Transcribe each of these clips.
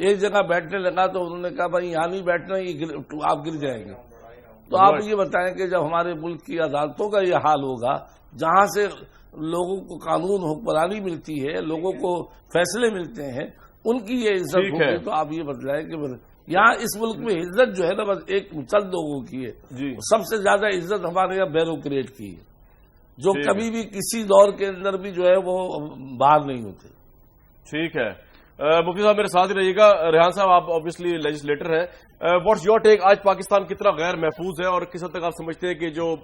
ایک جگہ بیٹھنے لگا تو انہوں نے کہا بھائی یہاں نہیں بیٹھنا، آپ گر جائیں گے۔ تو آپ یہ بتائیں کہ جب ہمارے ملک کی عدالتوں کا یہ حال ہوگا، جہاں سے لوگوں کو قانون حکمرانی ملتی ہے، لوگوں کو فیصلے ملتے ہیں، ان کی یہ عزت ہوگی، تو آپ یہ بتلائیں کہ یہاں اس ملک میں عزت جو ہے نا بس ایک چند لوگوں کی ہے، سب سے زیادہ عزت ہمارے یہاں بیوروکریٹ کی ہے، جو کبھی بھی کسی دور کے اندر بھی جو ہے وہ باہر نہیں ہوتے۔ ٹھیک ہے، مفتی صاحب میرے ساتھ ہی رہیے گا۔ ریحان صاحب آپ آبویسلی لیجسلیٹر ہیں، واٹس یور ٹیک؟ آج پاکستان کتنا غیر محفوظ ہے اور کس حد تک آپ سمجھتے ہیں کہ جو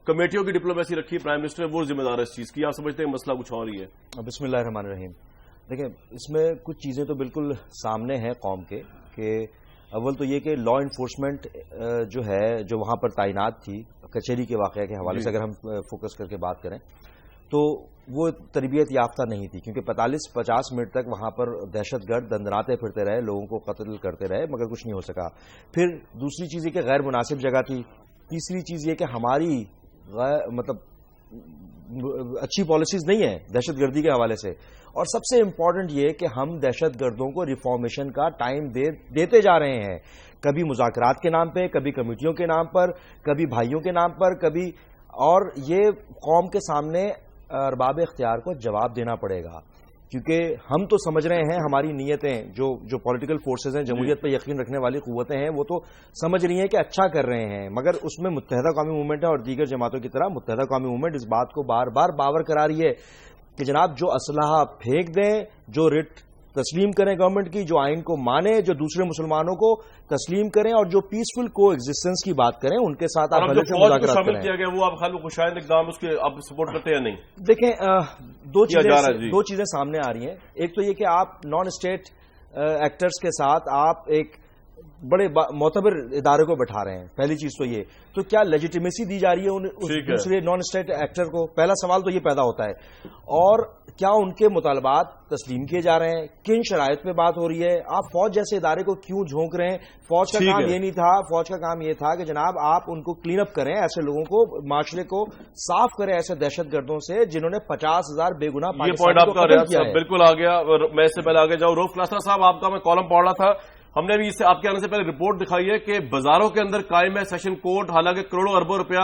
کمیٹیوں کی ڈپلومیسی رکھی پرائم منسٹر نے وہ ذمہ دار ہے اس چیز کی؟ آپ سمجھتے ہیں مسئلہ کچھ اور ہی ہے؟ بسم اللہ الرحمن الرحیم۔ دیکھیں، اس میں کچھ چیزیں تو بالکل سامنے ہیں قوم کے، کہ اول تو یہ کہ لا انفورسمنٹ جو ہے جو وہاں پر تعینات تھی کچہری کے واقعہ کے حوالے سے اگر ہم فوکس کر کے بات کریں تو وہ تربیت یافتہ نہیں تھی، کیونکہ 45-50 منٹ تک وہاں پر دہشت گرد دندناتے پھرتے رہے، لوگوں کو قتل کرتے رہے، مگر کچھ نہیں ہو سکا۔ پھر دوسری چیز یہ کہ غیر مناسب جگہ تھی، تیسری چیز یہ کہ ہماری مطلب اچھی پالیسیز نہیں ہیں دہشت گردی کے حوالے سے، اور سب سے امپورٹنٹ یہ کہ ہم دہشت گردوں کو ریفارمیشن کا ٹائم دیتے جا رہے ہیں، کبھی مذاکرات کے نام پہ، کبھی کمیٹیوں کے نام پر، کبھی بھائیوں کے نام پر، کبھی، اور یہ قوم کے سامنے ارباب اختیار کو جواب دینا پڑے گا، کیونکہ ہم تو سمجھ رہے ہیں ہماری نیتیں جو پولیٹیکل فورسز ہیں، جمہوریت پہ یقین رکھنے والی قوتیں ہیں، وہ تو سمجھ رہی ہیں کہ اچھا کر رہے ہیں، مگر اس میں متحدہ قومی موومنٹ ہے اور دیگر جماعتوں کی طرح متحدہ قومی موومنٹ اس بات کو بار بار باور کرا رہی ہے کہ جناب جو اسلحہ پھینک دیں، جو رٹ تسلیم کریں گورنمنٹ کی، جو آئین کو مانے، جو دوسرے مسلمانوں کو تسلیم کریں، اور جو پیسفل کو ایگزسٹنس کی بات کریں، ان کے ساتھ آپ مذاکرات کریں۔ کیا گیا وہ آپ خیال میں خوشائند اقدام اس کے آپ سپورٹ کرتے ہیں یا نہیں؟ دیکھیں، دو چیزیں سامنے آ رہی ہیں۔ ایک تو یہ کہ آپ نان اسٹیٹ ایکٹرز کے ساتھ آپ ایک بڑے معتبر ادارے کو بٹھا رہے ہیں، پہلی چیز تو یہ، تو کیا لیجیٹیمیسی دی جا رہی ہے اس دوسرے نان اسٹیٹ ایکٹر کو؟ پہلا سوال تو یہ پیدا ہوتا ہے، اور کیا ان کے مطالبات تسلیم کیے جا رہے ہیں؟ کن شرائط پہ بات ہو رہی ہے؟ آپ فوج جیسے ادارے کو کیوں جھونک رہے ہیں؟ فوج کا کام یہ نہیں تھا، فوج کا کام یہ تھا کہ جناب آپ ان کو کلین اپ کریں، ایسے لوگوں کو، معاشرے کو صاف کریں ایسے دہشت گردوں سے جنہوں نے 50,000 بے گناہ پاکستانیوں کو قتل کیا ہے۔ بالکل آ گیا، میں اس سے پہلے آگے جاؤں، روف کلاسرا صاحب آپ کا میں کالم پڑھ رہا تھا، ہم نے بھی اس سے آپ کے آنے سے پہلے رپورٹ دکھائی ہے کہ بازاروں کے اندر قائم ہے سیشن کورٹ، حالانکہ کروڑوں اربوں روپیہ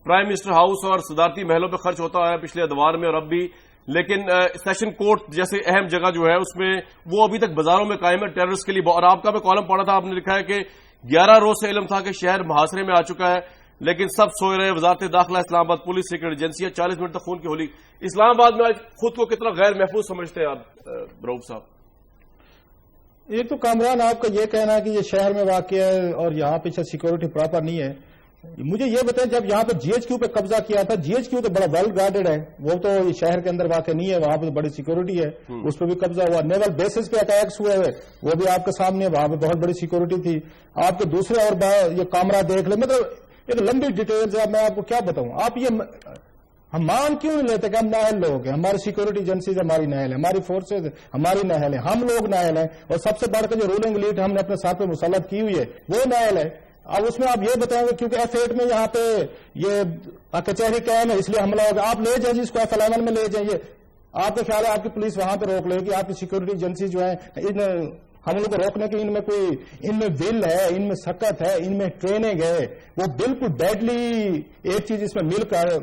پرائم منسٹر ہاؤس اور صدارتی محلوں پہ خرچ ہوتا ہے پچھلے ادوار میں اور اب بھی، لیکن سیشن کورٹ جیسے اہم جگہ جو ہے اس میں وہ ابھی تک بازاروں میں قائم ہے ٹیررسٹ کے لیے۔ اور آپ کا میں کالم پڑھا تھا، آپ نے لکھا ہے کہ 11 روز سے علم تھا کہ شہر محاصرے میں آ چکا ہے، لیکن سب سوئے رہے۔ وزارت داخلہ، اسلام آباد پولیس، سیکرٹ ایجنسیاں، 40 منٹ تک خون کی ہولی۔ اسلام آباد میں آج خود کو کتنا غیر محفوظ سمجھتے ہیں آپ روف صاحب؟ ایک تو کامران آپ کا یہ کہنا ہے کہ یہ شہر میں واقع ہے اور یہاں پہ سیکورٹی پراپر نہیں ہے، مجھے یہ بتائیں جب یہاں پہ GHQ پہ قبضہ کیا تھا، GHQ تو بڑا ویل گارڈڈ ہے، وہ تو شہر کے اندر واقع نہیں ہے، وہاں پہ بڑی سیکورٹی ہے، اس پہ بھی قبضہ ہوا۔ نیول بیسز پہ اٹیکس ہوئے ہوئے وہ بھی آپ کے سامنے، وہاں پہ بہت بڑی سیکورٹی تھی۔ آپ کے دوسرے اور یہ کامرہ دیکھ لیں، مطلب ایک لمبی ڈیٹیلز ہے، میں آپ کو کیا بتاؤں۔ آپ یہ ہم مان کیوں نہیں لیتے کہ ہم نااہل لوگ ہیں؟ ہماری سیکورٹی ایجنسیز ہماری نااہل ہے، ہماری فورسز ہماری نااہل ہیں، ہم لوگ نااہل ہیں، اور سب سے بڑھ کر جو رولنگ لیڈ ہم نے اپنے ساتھ پہ مسلط کی ہوئی ہے وہ نااہل ہے۔ اب اس میں آپ یہ بتائیں گے کیونکہ F8 میں یہاں پہ یہ کچہری قائم ہے اس لیے حملہ ہوگا، آپ لے جائیں جس کو F11 میں لے جائیں۔ آپ کا خیال ہے آپ کی پولیس وہاں پہ روک لے گی؟ آپ کی سیکورٹی ایجنسی جو ہیں ہم لوگ کو روکنے کی ان میں کوئی ان میں ول ہے، ان میں سخت ہے، ان میں ٹریننگ ہے، وہ بالکل ڈیڈلی ایک چیز اس میں مل کر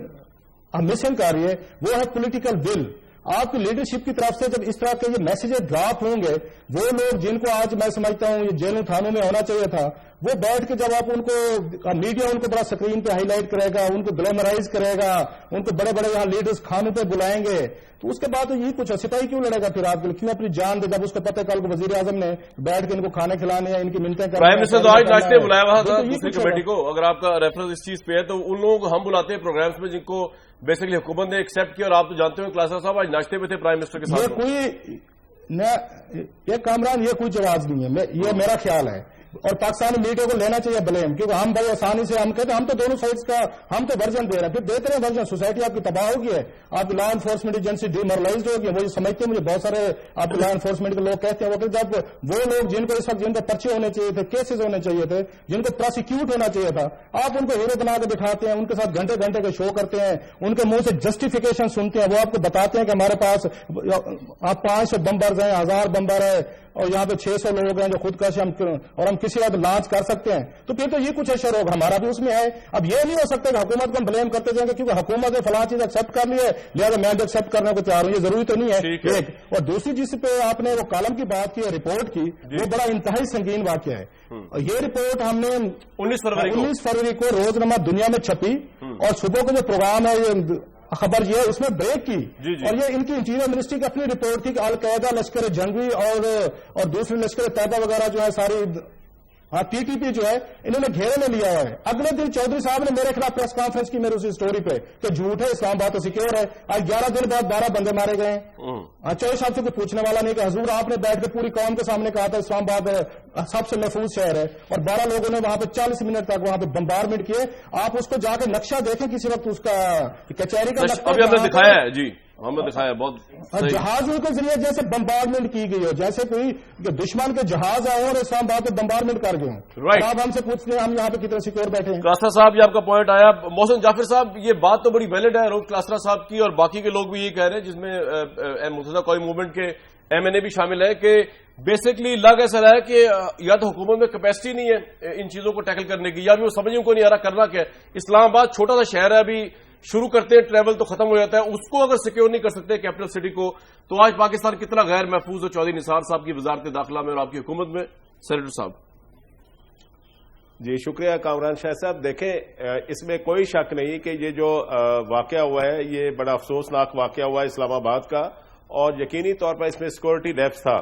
مسنگ کر رہی ہے، وہ ہے پولیٹیکل ول۔ آپ کی لیڈرشپ کی طرف سے جب اس طرح کے یہ میسیجز ڈراپ ہوں گے، وہ لوگ جن کو آج میں سمجھتا ہوں یہ جیلوں تھانوں میں ہونا چاہیے تھا، وہ بیٹھ کے جب آپ ان کو میڈیا ان کو بڑا اسکرین پہ ہائی لائٹ کرے گا، ان کو گلیمرائز کرے گا، ان کو بڑے بڑے یہاں لیڈرز کھانوں پہ بلائیں گے، تو اس کے بعد تو یہ کچھ سپاہی کیوں لڑے گا پھر آپ کے لیے؟ کیوں اپنی جان دے جب اس کو پتہ کل کو وزیر اعظم نے بیٹھ کے ان کو کھانے کھلانے یا ان کی منتیں کرنے؟ پرائم منسٹر تو آج ناشتے بلایا ہوا تھا دوسری کمیٹی کو، اگر آپ کا ریفرنس اس چیز پہ ہے تو ان لوگوں کو ہم بلاتے ہیں پروگرامز میں جن کو بیسکلی حکومت نے ایکسپٹ کیا، اور آپ تو جانتے ہو کلاسر صاحب آج ناشتے پہ تھے پرائم منسٹر کے ساتھ۔ یہ کامران یہ کوئی جواز نہیں ہے، یہ میرا خیال ہے، اور پاکستانی میڈیا کو لینا چاہیے بلیم، کیونکہ ہم بڑے آسانی سے ہم کہتے ہیں ہم تو دونوں سائڈز کا ہم تو ورژن دے رہے ہیں، پھر دیتے رہے ورژن، سوسائٹی آپ کی تباہ ہوگی ہے، آپ کی لا انفورسمنٹ ایجنسی ڈیمورلائزڈ ہوگی۔ وہ سمجھتے ہیں، مجھے بہت سارے آپ کی لا انفورسمنٹ کے لوگ کہتے ہیں وہ جب وہ لوگ جن کو اس وقت جن کو پرچے ہونے چاہیے تھے، کیسز ہونے چاہیے تھے، جن کو پروسیکیوٹ ہونا چاہیے تھا، آپ ان کو ہیرو بنا کے بٹھاتے ہیں، ان کے ساتھ گھنٹے گھنٹے کے شو کرتے ہیں، ان کے منہ سے جسٹیفیکیشن سنتے ہیں، وہ آپ کو بتاتے ہیں کہ ہمارے پاس آپ 500 بمبرز ہیں، 1000 بمبر ہے، اور یہاں پہ 600 لوگ ہیں جو خودکش اور ہم کسی وقت لانچ کر سکتے ہیں، تو پھر تو یہ کچھ اشر ہوگا، ہمارا بھی اس میں ہے۔ اب یہ نہیں ہو سکتا کہ حکومت کو ہم بلیم کرتے جائیں گے کیونکہ حکومت نے فلاں چیز ایکسپٹ کر لی ہے لہٰذا میں بھی ایکسپٹ کرنے کو تیار ہوں، یہ ضروری تو نہیں ہے ایک۔ اور دوسری جس پہ آپ نے وہ کالم کی بات کی ہے، رپورٹ کی، وہ بڑا انتہائی سنگین واقعہ ہے۔ یہ رپورٹ ہم نے 19 فروری کو روزنامہ دنیا میں چھپی، اور صبح کا جو پروگرام ہے یہ خبر یہ ہے اس میں بریک کی، اور یہ ان کی انٹیریئر منسٹری کی اپنی رپورٹ تھی کہ القاعدہ، لشکر جنگی اور دوسرے لشکر طیبہ وغیرہ جو ہے ساری پی ٹی پی جو ہے انہوں نے گھیرے میں لیا ہوا ہے۔ اگلے دن چودھری صاحب نے میرے خلاف پریس کانفرنس کی میرے اسی سٹوری پہ کہ جھوٹ ہے، اسلام آباد تو سیکیور ہے۔ آج 11 دن بعد 12 بندے مارے گئے ہیں۔ چودھری صاحب سے کوئی پوچھنے والا نہیں کہ حضور آپ نے بیٹھ کے پوری قوم کے سامنے کہا تھا اسلام آباد سب سے محفوظ شہر ہے، اور 12 لوگوں نے وہاں پہ 40 منٹ تک وہاں پہ بمبارمنٹ کیے۔ آپ اس کو جا کے نقشہ دیکھیں کسی وقت، اس کا کچہری کا نقشہ ابھی ہم نے دکھایا ہے، جی ہم نے دکھایا بہت جہازوں کے ذریعے جیسے بمبارمنٹ کی گئی ہو، جیسے کوئی دشمن کے جہاز آئے اور اسلام آباد پہ بمبارمنٹ کر گئے ہوں۔ آپ ہم سے پوچھتے ہیں ہم یہاں پہ کتنے سیکور بیٹھے ہیں۔ کلاسرا صاحب یہ آپ کا پوائنٹ آیا۔ محسن جعفر صاحب یہ بات تو بڑی ویلڈ ہے روز کلاسرا صاحب کی، اور باقی کے لوگ بھی یہ کہہ رہے ہیں جس میں متحدہ قومی موومنٹ کے ایم این اے بھی شامل ہے کہ بیسکلی لگ ایسا رہا ہے کہ یا تو حکومت میں کیپیسٹی نہیں ہے ان چیزوں کو ٹیکل کرنے کی، یا بھی وہ سمجھنے کو نہیں آ رہا کرنا کیا ہے۔ اسلام آباد چھوٹا سا شہر ہے، ابھی شروع کرتے ہیں ٹریول تو ختم ہو جاتا ہے، اس کو اگر سیکیور نہیں کر سکتے کیپٹل سٹی کو، تو آج پاکستان کتنا غیر محفوظ ہے چودھری نثار صاحب کی وزارت داخلہ میں اور آپ کی حکومت میں۔ سینیٹر صاحب جی شکریہ کامران شاہ صاحب۔ دیکھیں اس میں کوئی شک نہیں کہ یہ جو واقعہ ہوا ہے یہ بڑا افسوسناک واقعہ ہوا ہے اسلام آباد کا، اور یقینی طور پر اس میں سیکورٹی ڈیپس تھا،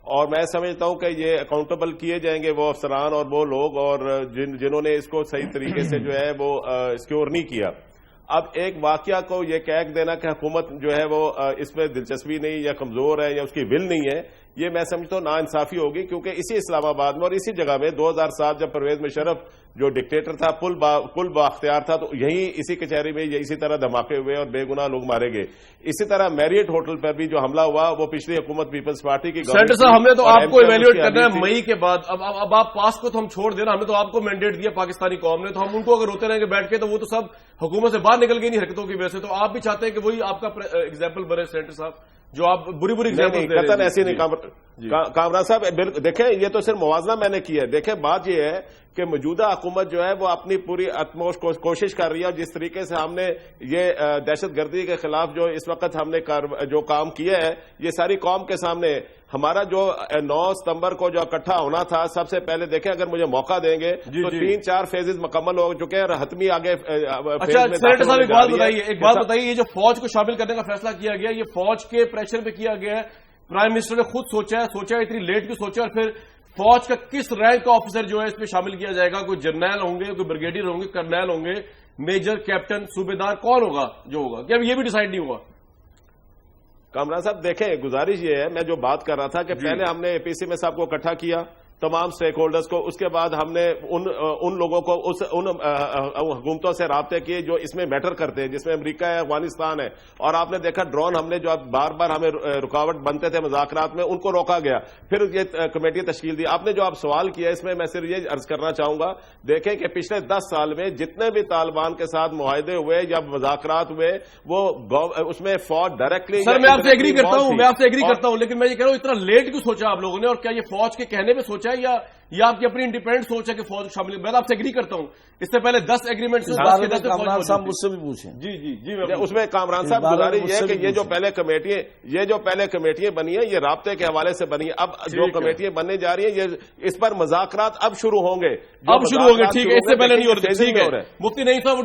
اور میں سمجھتا ہوں کہ یہ اکاؤنٹیبل کیے جائیں گے وہ افسران اور وہ لوگ اور جنہوں نے اس کو صحیح طریقے سے جو ہے وہ سیکیور نہیں کیا۔ اب ایک واقعہ کو یہ کہہ دینا کہ حکومت جو ہے وہ اس میں دلچسپی نہیں یا کمزور ہے یا اس کی ول نہیں ہے، یہ میں سمجھتا ہوں ناانصافی ہوگی، کیونکہ اسی اسلام آباد میں اور اسی جگہ میں 2007 جب پرویز مشرف جو ڈکٹیٹر تھا کل بااختیار تھا، تو یہی اسی کچہری میں اسی طرح دھماکے ہوئے اور بے گناہ لوگ مارے گئے۔ اسی طرح میریٹ ہوٹل پر بھی جو حملہ ہوا وہ پچھلی حکومت پیپلز پارٹی کی سینیٹر صاحب ہم نے تو آپ کو ایویلویٹ کرنا ہے مئی کے بعد، اب آپ پاس کو تو ہم چھوڑ دینا، ہم نے تو آپ کو مینڈیٹ دیا پاکستانی قوم نے، تو ہم ان کو اگر روتے رہیں گے بیٹھ کے تو وہ تو سب حکومت سے باہر نکل گئی نہیں حرکتوں کی وجہ سے، تو آپ بھی چاہتے ہیں کہ وہی آپ کا ایگزامپل بنے سینیٹر صاحب جو آپ بری قطن ایسی نہیں کامران صاحب۔ دیکھیں یہ تو صرف موازنہ میں نے کیا ہے، دیکھیں بات یہ ہے کہ موجودہ حکومت جو ہے وہ اپنی پوری اتموش کوشش کر رہی ہے، جس طریقے سے ہم نے یہ دہشت گردی کے خلاف جو اس وقت ہم نے جو کام کیا ہے یہ ساری قوم کے سامنے ہمارا جو 9 ستمبر کو جو اکٹھا ہونا تھا، سب سے پہلے دیکھیں اگر مجھے موقع دیں گے تو 3-4 فیزز مکمل ہو چکے ہیں اور حتمی آگے۔ اچھا سینیٹر صاحب ایک بات بتائیے، یہ جو فوج کو شامل کرنے کا فیصلہ کیا گیا یہ فوج کے پریشر پہ کیا گیا ہے، پرائم منسٹر نے خود سوچا ہے اتنی لیٹ کیوں سوچا، اور پھر فوج کا کس رینک کا آفیسر جو ہے اس میں شامل کیا جائے گا؟ کوئی جرنیل ہوں گے، کوئی بریگیڈیئر ہوں گے، کرنیل ہوں گے، میجر، کیپٹن، صوبیدار، کون ہوگا جو ہوگا؟ کیا یہ بھی ڈیسائیڈ نہیں ہوا؟ کامران صاحب دیکھیں گزارش یہ ہے، میں جو بات کر رہا تھا کہ پہلے ہم نے اے پی سی میں صاحب کو اکٹھا کیا، تمام سٹیک ہولڈرز کو، اس کے بعد ہم نے ان لوگوں کو ان حکومتوں سے رابطے کیے جو اس میں میٹر کرتے ہیں، جس میں امریکہ ہے، افغانستان ہے، اور آپ نے دیکھا ڈرون ہم نے جو بار بار ہمیں رکاوٹ بنتے تھے مذاکرات میں ان کو روکا گیا، پھر یہ کمیٹی تشکیل دی۔ آپ نے جو آپ سوال کیا اس میں میں صرف یہ عرض کرنا چاہوں گا، دیکھیں کہ پچھلے 10 سال میں جتنے بھی طالبان کے ساتھ معاہدے ہوئے یا مذاکرات ہوئے وہ اس میں فوج ڈائریکٹلی۔ سر میں آپ سے ایگری کرتا ہوں لیکن میں یہ کہہ رہا ہوں اتنا لیٹ کیوں سوچا آپ لوگوں نے، اور کیا یہ فوج کے کہنے پہ سوچا یا آپ کی اپنی انڈیپینڈنٹ سوچ ہے کہ فوج شامل؟ میں آپ سے ایگری کرتا ہوں، اس سے پہلے 10 ایگریمنٹ کامران صاحب مجھ سے بھی پوچھیں۔ جی اس میں کامران صاحب گزارش یہ ہے کہ یہ جو پہلے کمیٹیاں بنی ہیں یہ رابطے کے حوالے سے بنی ہیں، اب جو کمیٹیاں بننے جا رہی ہیں یہ اس پر مذاکرات اب شروع ہوں گے، ٹھیک ہے، اس سے پہلے نہیں ہو رہے، ٹھیک ہے۔ مفتی نہیں صاحب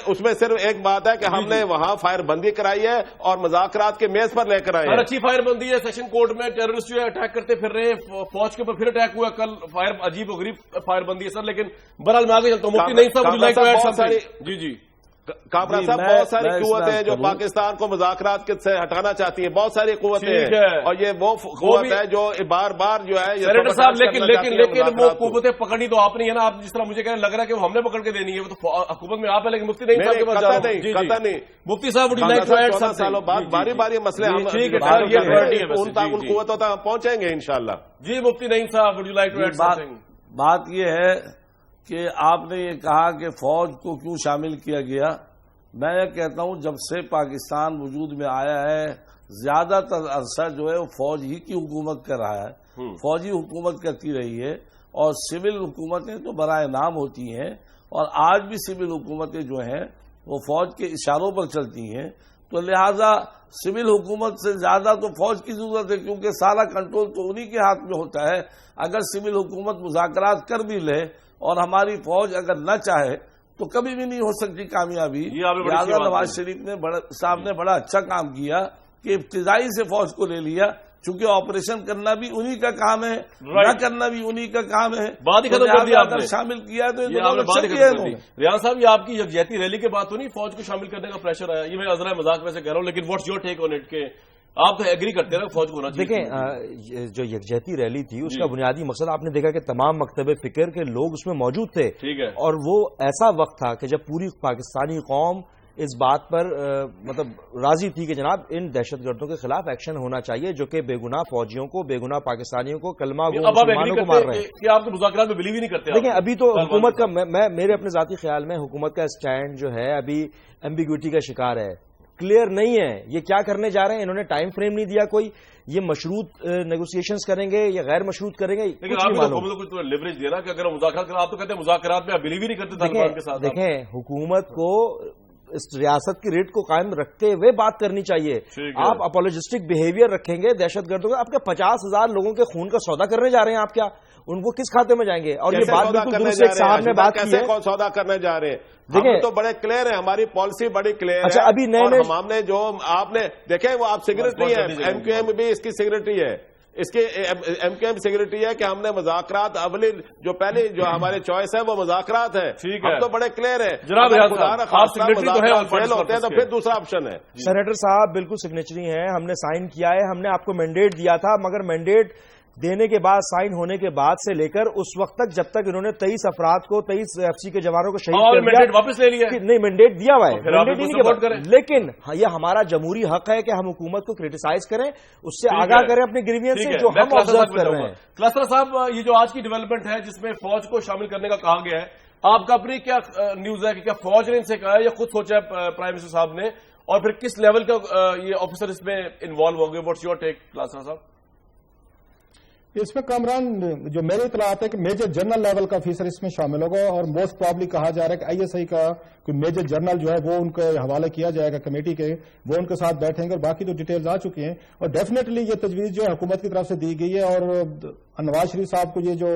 اس میں صرف ایک بات ہے کہ ہم نے وہاں فائر بندی کرائی ہے اور مذاکرات کے میز پر لے کر آئے ہیں۔ اچھی فائر بندی ہے، سیشن کورٹ میں ٹیررسٹ جو ہے اٹیک کرتے پھر رہے ہیں، فوج کے اوپر پھر اٹیک ہوا کل، فائر عجیب و غریب فائر بندی ہے سر، لیکن بہرحال میں آگے چلتا ہوں۔ مفتی نہیں صاحب جی کامران صاحب بہت ساری قوتیں ہیں جو پاکستان کو مذاکرات سے ہٹانا چاہتی ہیں، بہت ساری قوتیں ہیں، اور یہ وہ قوت ہے جو بار بار جو ہے سینیٹر صاحب لیکن وہ قوتیں پکڑی تو آپ نے ہے نا، آپ جس طرح مجھے کہنے لگ رہا ہے کہ وہ ہم نے پکڑ کے دینی ہے، وہ تو حکومت میں آپ ہے، لیکن مفتی نہیں صاحب کے پاس نہیں، مفتی صاحب سالوں بعد باری باری مسئلے ان قوتوں تک پہنچیں گے انشاءاللہ۔ جی مفتی نعیم صاحب would you like to add something? بات یہ ہے کہ آپ نے یہ کہا کہ فوج کو کیوں شامل کیا گیا، میں یہ کہتا ہوں جب سے پاکستان وجود میں آیا ہے زیادہ تر عرصہ جو ہے وہ فوج ہی کی حکومت کر رہا ہے، فوجی حکومت کرتی رہی ہے، اور سول حکومتیں تو برائے نام ہوتی ہیں، اور آج بھی سول حکومتیں جو ہیں وہ فوج کے اشاروں پر چلتی ہیں، تو لہذا سول حکومت سے زیادہ تو فوج کی ضرورت ہے، کیونکہ سارا کنٹرول تو انہی کے ہاتھ میں ہوتا ہے۔ اگر سول حکومت مذاکرات کر بھی لے اور ہماری فوج اگر نہ چاہے تو کبھی بھی نہیں ہو سکتی کامیابی۔ لہذا نواز شریف صاحب نے بڑا اچھا کام کیا کہ ابتدائی سے فوج کو لے لیا، چونکہ آپریشن کرنا بھی انہی کا کام ہے، نہ کرنا بھی انہی کا کام ہے، بات ہی ختم کر دیا آپ نے، شامل کیا تو ریاض صاحب یہ آپ کی یکجہتی ریلی کے بعد تو نہیں فوج کو شامل کرنے کا پریشر آیا؟ یہ میں عذرا مذاق میں سے کہہ رہا ہوں، لیکن what's your take on it کہ آپ تو ایگری کرتے ہیں فوج کو ہونا چاہیے؟ دیکھیں جو یکجہتی ریلی تھی اس کا بنیادی مقصد آپ نے دیکھا کہ تمام مکتب فکر کے لوگ اس میں موجود تھے، ٹھیک ہے، اور وہ ایسا وقت تھا کہ جب پوری پاکستانی قوم اس بات پر مطلب راضی تھی کہ جناب ان دہشت گردوں کے خلاف ایکشن ہونا چاہیے جو کہ بے گناہ فوجیوں کو، بے گناہ پاکستانیوں کو، کلمہ گو مسلمانوں کو مار رہے ہیں۔ کہ آپ تو مذاکرات میں بلیو ہی نہیں کرتے؟ دیکھیں ابھی تو حکومت کا میرے اپنے ذاتی خیال میں حکومت کا اسٹینڈ جو ہے ابھی ایمبیگوٹی کا شکار ہے، کلیئر نہیں ہے یہ کیا کرنے جا رہے ہیں۔ انہوں نے ٹائم فریم نہیں دیا، کوئی یہ مشروط نیگوسیشنز کریں گے یا غیر مشروط کریں گے، لیکن آپ کو کچھ لیوریج دینا کہ اگر مذاکرات کریں، آپ تو کہتے ہیں مذاکرات میں آپ بلیو ہی نہیں کرتے طالبان کے ساتھ۔ دیکھیں حکومت کو اس ریاست کی ریٹ کو قائم رکھتے ہوئے بات کرنی چاہیے۔ آپ اپولوجسٹک بیہیویئر رکھیں گے دہشت گردوں کا، آپ کے 50,000 لوگوں کے خون کا سودا کرنے جا رہے ہیں، آپ کیا ان کو کس کھاتے میں جائیں گے؟ اور یہ بات بالکل درست ایک صاحب نے بات کی ہے، سودا کرنے جا رہے ہیں، دیکھیں تو بڑے کلیئر ہے، ہماری پالیسی بڑی کلیئر ہے۔ اچھا ابھی نئے ہم نے جو آپ نے دیکھیں وہ آپ سیکرٹری ہے، ایم کیو ایم بھی اس کی سیکرٹری ہے، اس کے ایم کیو ایم سیکرٹری ہے کہ ہم نے مذاکرات اولی جو پہلی جو ہمارے چوائس ہے وہ مذاکرات ہے، ہم تو بڑے کلیئر ہے جناب، فیل ہوتے ہیں تو پھر دوسرا آپشن ہے۔ سینیٹر صاحب بالکل سگنیچری ہیں، ہم نے سائن کیا ہے، ہم نے آپ کو مینڈیٹ دیا تھا، مگر مینڈیٹ دینے کے بعد سائن ہونے کے بعد سے لے کر اس وقت تک جب تک انہوں نے 23 افراد کو 23 ایف سی کے جوانوں کو شہید کر دیا، واپس لے لیا نہیں مینڈیٹ دیا ہوا ہے، مینڈیٹ ہی نہیں کریں، لیکن یہ ہمارا جمہوری حق ہے کہ ہم حکومت کو کرٹیسائز کریں، اس سے آگاہ کریں اپنے گریوینس سے جو ہم آبزرو کر رہے ہیں۔ کلاسرا صاحب یہ جو آج کی ڈیولپمنٹ ہے جس میں فوج کو شامل کرنے کا کہا گیا ہے، آپ کا اپنی کیا نیوز ہے کہ کیا فوج نے ان سے کہا ہے یا خود سوچا ہے پرائم منسٹر صاحب نے، اور پھر کس لیول کا یہ آفیسر اس میں انوالو ہوں گے؟ واٹس یور ٹیک کلاسرا صاحب؟ اس میں کامران جو میری اطلاعات ہے کہ میجر جنرل لیول کا آفیسر اس میں شامل ہوگا، اور موسٹ پرابلی کہا جا رہا ہے کہ آئی ایس آئی کا کوئی میجر جنرل جو ہے وہ ان کے حوالے کیا جائے گا کمیٹی کے، وہ ان کے ساتھ بیٹھیں گے، اور باقی تو ڈیٹیلز آ چکی ہیں، اور ڈیفینیٹلی یہ تجویز جو ہے حکومت کی طرف سے دی گئی ہے، اور نواز شریف صاحب کو یہ جو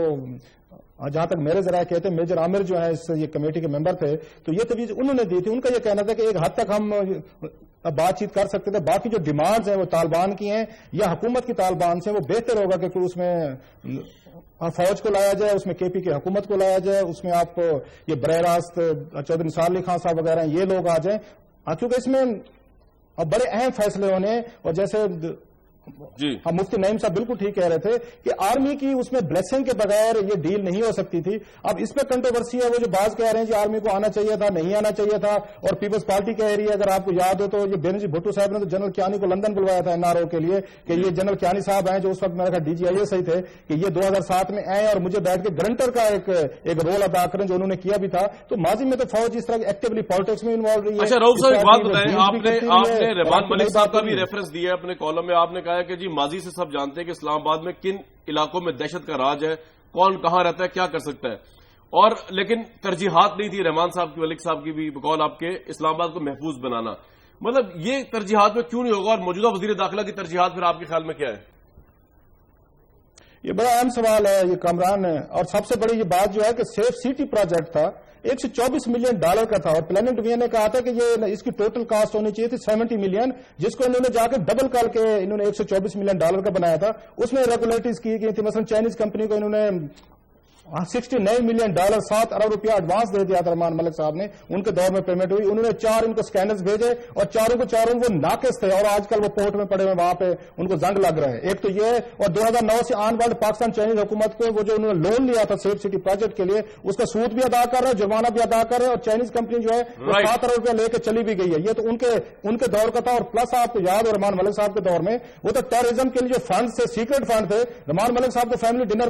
جہاں تک میرے ذرائع کہتے ہیں میجر عامر جو ہے یہ کمیٹی کے ممبر تھے، تو یہ تجویز انہوں نے دی تھی، ان کا یہ کہنا تھا کہ ایک حد تک ہم بات چیت کر سکتے تھے، باقی جو ڈیمانڈز ہیں وہ طالبان کی ہیں یا حکومت کی طالبان سے، وہ بہتر ہوگا کہ اس میں فوج کو لایا جائے، اس میں کے پی کی حکومت کو لایا جائے، اس میں آپ یہ براہ راست چودھری نثار علی خان صاحب وغیرہ یہ لوگ آ جائیں، کیونکہ اس میں بڑے اہم فیصلے ہونے، اور جیسے ہم مفتی نعیم صاحب بالکل ٹھیک کہہ رہے تھے کہ آرمی کی اس میں بلیسنگ کے بغیر یہ ڈیل نہیں ہو سکتی تھی۔ اب اس میں کنٹروورسی ہے، وہ جو باز کہہ رہے ہیں کہ آرمی کو آنا چاہیے تھا، نہیں آنا چاہیے تھا، اور پیپلز پارٹی کہہ رہی ہے، اگر آپ کو یاد ہو تو یہ بینظیر بھٹو صاحب نے تو جنرل کیانی کو لندن بلوایا تھا NRO کے لیے کہ یہ جنرل کیانی صاحب ہیں جو اس وقت میرا خیال DGIS ہی تھے، کہ یہ 2007 میں آئے اور مجھے بیٹھ کے گرنٹر کا ایک رول ادا کریں جو انہوں نے کیا بھی تھا۔ تو ماضی میں تو فوج اس طرح ایکٹیولی پالیٹکس میں انوالو رہی ہے۔ اچھا رؤف صاحب ایک بات بتائیں، آپ نے رحمان ملک صاحب کا بھی ریفرنس دیا ہے اپنے کالم میں، آپ نے کہا کہ جی ماضی سے سب جانتے ہیں کہ اسلام آباد میں کن علاقوں میں دہشت کا راج ہے، کون کہاں رہتا ہے، کیا کر سکتا ہے، اور لیکن ترجیحات نہیں تھی رحمان صاحب کی، ملک صاحب کی بھی بقول آپ کے، اسلام آباد کو محفوظ بنانا۔ مطلب یہ ترجیحات میں کیوں نہیں ہوگا، اور موجودہ وزیر داخلہ کی ترجیحات پھر آپ کے خیال میں کیا ہے؟ یہ بڑا اہم سوال ہے یہ کامران، اور سب سے بڑی یہ بات جو ہے کہ سیف سٹی پروجیکٹ تھا، $124 ملین کا تھا، اور پلاننگ ڈویژن نے کہا تھا کہ یہ اس کی ٹوٹل کاسٹ ہونی چاہیے تھی 70 ملین، جس کو انہوں نے جا کے ڈبل کر کے انہوں نے $124 ملین کا بنایا تھا۔ اس میں ریگولیٹریز کی گئی تھی، مثلا چائنیز کمپنی کو انہوں نے $69 ملین 7 ارب روپیہ ایڈوانس دے دیا تھا رحمان ملک صاحب نے، ان کے دور میں پیمنٹ ہوئی، انہوں نے 4 ان کو سکینرز بھیجے، اور چاروں وہ ناقص تھے، اور آج کل وہ پورٹ میں پڑے ہوئے وہاں پہ ان کو زنگ لگ رہا ہے۔ ایک تو یہ، اور 2009 سے آن والے پاکستان چائنیز حکومت کو وہ جو انہوں نے لون لیا تھا سیف سٹی پروجیکٹ کے لیے، اس کا سود بھی ادا کر رہا ہے، جرمانہ بھی ادا کر رہا ہے، اور چائنیز کمپنی جو ہے وہ 7 ارب روپیہ لے کے چلی بھی گئی ہے۔ یہ تو ان کے دور کا تھا، اور پلس آپ کو یاد ہو رحمان ملک صاحب کے دور میں وہ تو ٹیررزم کے لیے جو فنڈ تھے، سیکرٹ فنڈ تھے، رحمان ملک صاحب کو family dinner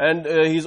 and he is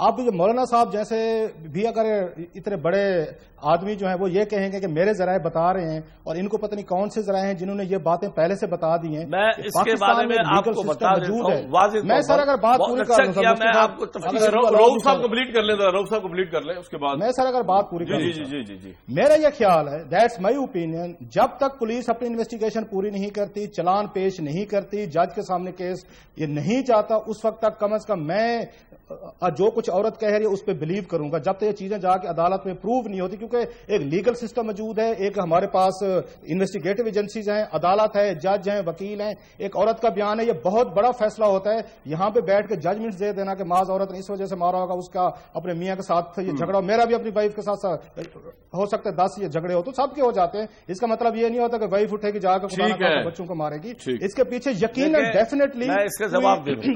اب یہ مولانا صاحب جیسے بھی اگر اتنے بڑے آدمی جو ہیں وہ یہ کہیں گے کہ میرے ذرائع بتا رہے ہیں اور ان کو پتہ نہیں کون سے ذرائع ہیں جنہوں نے یہ باتیں پہلے سے بتا دی ہیں. میں اس کے بارے میں آپ کو بتا دیتا ہوں واضح. میں سر اگر بات پوری کر لوں میں آپ کو رؤوف صاحب کمپلیٹ کر لیں, رؤوف صاحب کمپلیٹ کر لیں اس کے بعد. میں سر اگر بات پوری کر لوں, جی میرا یہ خیال ہے, دیٹس مائی اوپینین, جب تک پولیس اپنی انویسٹیگیشن پوری نہیں کرتی, چلان پیش نہیں کرتی, جج کے سامنے کیس یہ نہیں چاہتا, اس وقت تک کم از کم میں جو کچھ عورت کہہ رہی ہے اس پہ بلیو کروں گا, جب تک یہ چیزیں جا کے عدالت میں پروو نہیں ہوتی. کیونکہ ایک لیگل سسٹم موجود ہے, ایک ہمارے پاس انویسٹیگیٹو ایجنسیز ہیں, عدالت ہے, جج ہیں, وکیل ہیں. ایک عورت کا بیان ہے, یہ بہت بڑا فیصلہ ہوتا ہے. یہاں پہ بیٹھ کے ججمنٹ دے دینا کہ معاذ عورت نے اس وجہ سے مارا ہوگا, اس کا اپنے میاں کے ساتھ یہ جھگڑا, میرا بھی اپنی وائف کے ساتھ ہو سکتا ہے 10 یہ جھگڑے ہو تو سب کے ہو جاتے ہیں. اس کا مطلب یہ نہیں ہوتا کہ وائف اٹھے گی جا کے بچوں کو مارے گی. اس کے پیچھے یقیناً ڈیفینیٹلی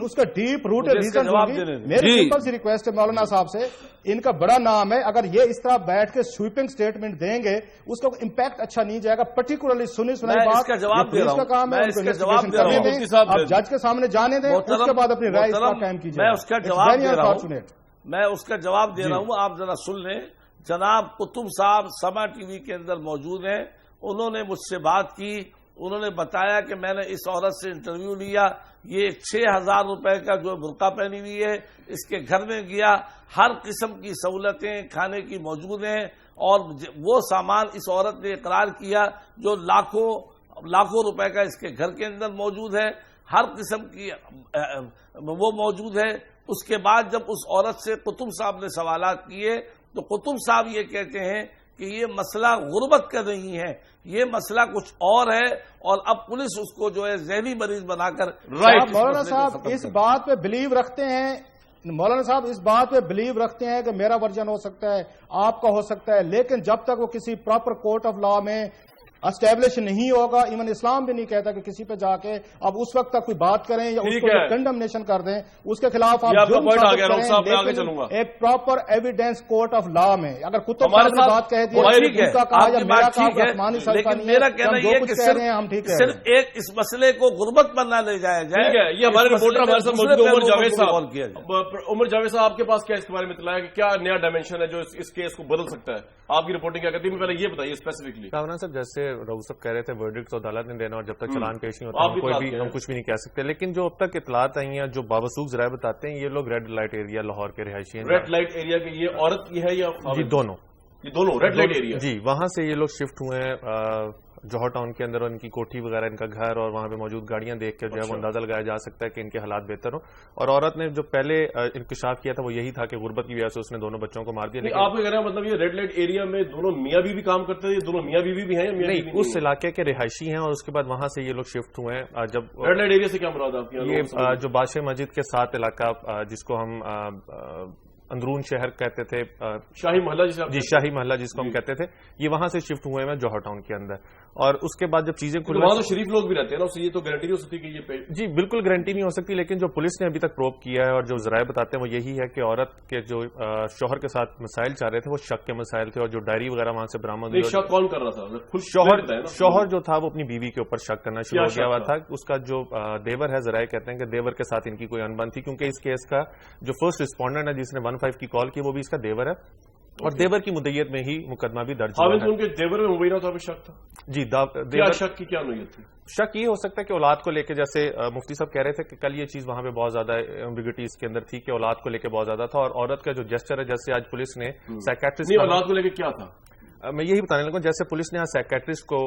اس کا ڈیپ روٹ ریزن ہوگی. میری سمپل سی ریکویسٹ ہے مولانا صاحب سے, ان کا بڑا نام ہے, اگر یہ اس طرح بیٹھ کے سویپنگ سٹیٹمنٹ دیں گے اس کا امپیکٹ اچھا نہیں جائے گا. پرٹیکولرلی سنائی بات پولیس کا کام ہے, آپ جج کے سامنے جانے دیں, اس کے بعد اپنی رائے قائم کیجیے. میں اس کا جواب دے رہا ہوں, آپ ذرا سن لیں. جناب قطب صاحب سما ٹی وی کے اندر موجود ہیں, انہوں نے مجھ سے بات کی, انہوں نے بتایا کہ میں نے اس عورت سے انٹرویو لیا, یہ 6,000 روپے کا جو برقع پہنی ہوئی ہے اس کے گھر میں گیا, ہر قسم کی سہولتیں کھانے کی موجود ہیں, اور وہ سامان اس عورت نے اقرار کیا جو لاکھوں روپے کا اس کے گھر کے اندر موجود ہے, ہر قسم کی وہ موجود ہے. اس کے بعد جب اس عورت سے قطب صاحب نے سوالات کیے تو قطب صاحب یہ کہتے ہیں کہ یہ مسئلہ غربت کا نہیں ہے, یہ مسئلہ کچھ اور ہے, اور اب پولیس اس کو جو ہے ذہنی مریض بنا کر مولانا صاحب اس بات پہ بلیو رکھتے ہیں, مولانا صاحب اس بات پہ بلیو رکھتے ہیں کہ میرا ورژن ہو سکتا ہے, آپ کا ہو سکتا ہے, لیکن جب تک وہ کسی پراپر کورٹ آف لا میں اسٹیبلش نہیں ہوگا, ایون اسلام بھی نہیں کہتا کہ کسی پہ جا کے اب اس وقت تک کوئی بات کریں یا اس کو کنڈمنیشن کر دیں, اس کے خلاف آپ جرم ثابت کریں, ایک proper evidence court of law میں. اگر کتب صاحب نے بات کہہ دی اس کا کہا یا میرا کہا آسمانی سلطہ نہیں ہے, ہم جو کچھ کہہ رہے ہیں ہم ٹھیک ہے. صرف ایک اس مسئلے کو غربت پر نہ لے جایا جائے. یہ ہمارے رپورٹر ہمارے ساتھ موجود ہیں عمر جاوید صاحب. عمر جاوید صاحب آپ کے پاس کیا اس کے بارے میں اطلاع ہے کہ کیا نیا ڈائمینشن ہے جو اس کیس کو بدل سکتا ہے؟ آپ کی رپورٹنگ کیا کہتی ہے, پہلے یہ بتائیے اسپیسیفکلی. کامران صاحب جیسے رؤوف صاحب کہہ رہے تھے ورڈکٹ تو عدالت نے دینا, اور جب تک چلان پیش نہیں ہوتا کوئی بھی ہم کچھ بھی نہیں کہہ سکتے. لیکن جو اب تک اطلاعات آئی ہیں, جو بابسوخ ذرائع بتاتے ہیں, یہ لوگ ریڈ لائٹ ایریا لاہور کے رہائشی ہیں. ریڈ لائٹ ایریا کے یہ عورت کی ہے یا جی دونوں ریڈ لائٹ ایریا, جی وہاں سے یہ لوگ شفٹ ہوئے ہیں جوہر ٹاؤن کے اندر, ان کی کوٹھی وغیرہ, ان کا گھر اور وہاں پہ موجود گاڑیاں دیکھ کے جو ہے وہ اندازہ لگایا جا سکتا ہے کہ ان کے حالات بہتر ہوں. اور عورت نے جو پہلے انکشاف کیا تھا وہ یہی تھا کہ غربت کی وجہ سے اس نے دونوں بچوں کو مار دیا. لیکن آپ کو کہہ رہے ہیں مطلب یہ ریڈ لائٹ ایریا میں دونوں میاں بیوی کام کرتے ہیں, دونوں میاں بیوی بھی ہیں؟ نہیں, اس علاقے کے رہائشی ہیں, اور اس کے بعد وہاں سے یہ لوگ شفٹ ہوئے ہیں. جب ریڈ لائٹ ایریا سے کیا مراد آپ کی؟ یہ جو بادشاہ مسجد کے ساتھ علاقہ جس کو ہم اندرون شہر کہتے تھے, شاہی محلہ, جی شاہی محلہ جس کو ہم کہتے تھے, یہ وہاں سے شفٹ ہوئے ہیں جوہر ٹاؤن کے اندر. اور اس کے بعد جب چیزیں وہاں تو شریف لوگ بھی رہتے ہیں نا, اس سے یہ تو گارنٹی نہیں ہو سکتی کہ یہ جی بالکل گارنٹی نہیں ہو سکتی. لیکن جو پولیس نے ابھی تک پروب کیا ہے اور جو ذرائع بتاتے ہیں وہ یہی ہے کہ عورت کے جو شوہر کے ساتھ مسائل چاہ رہے تھے وہ شک کے مسائل تھے, اور جو ڈائری وغیرہ وہاں سے برآمد ہوئی. شک کون کر رہا تھا؟ شوہر جو تھا وہ اپنی بیوی کے اوپر شک کرنا شروع ہو گیا ہوا تھا. اس کا جو دیور ہے, ذرائع کہتے ہیں کہ دیور کے ساتھ ان کی کوئی انبن تھی, کیونکہ اس کیس کا جو فرسٹ رسپونڈنٹ ہے جس نے 15 کی کال کی وہ بھی اس کا دیور ہے, اور دیور کی مدعیت میں ہی مقدمہ بھی درج ہوا ہے. ان کے دیور میں مبینہ طور پر شک تھا. جی شک کی کیا نوعیت تھی؟ شک یہ ہو سکتا ہے کہ اولاد کو لے کے, جیسے مفتی صاحب کہہ رہے تھے کہ کل یہ چیز وہاں پہ بہت زیادہ ایمبیگوٹی اس کے اندر تھی کہ اولاد کو لے کے بہت زیادہ تھا, اور عورت کا جو جیسچر ہے, جیسے آج پولیس نے سائیکیٹرسٹ اولاد کو لے کے کیا تھا, میں یہی بتانے لگا, جیسے پولیس نے سائیکیٹرسٹ کو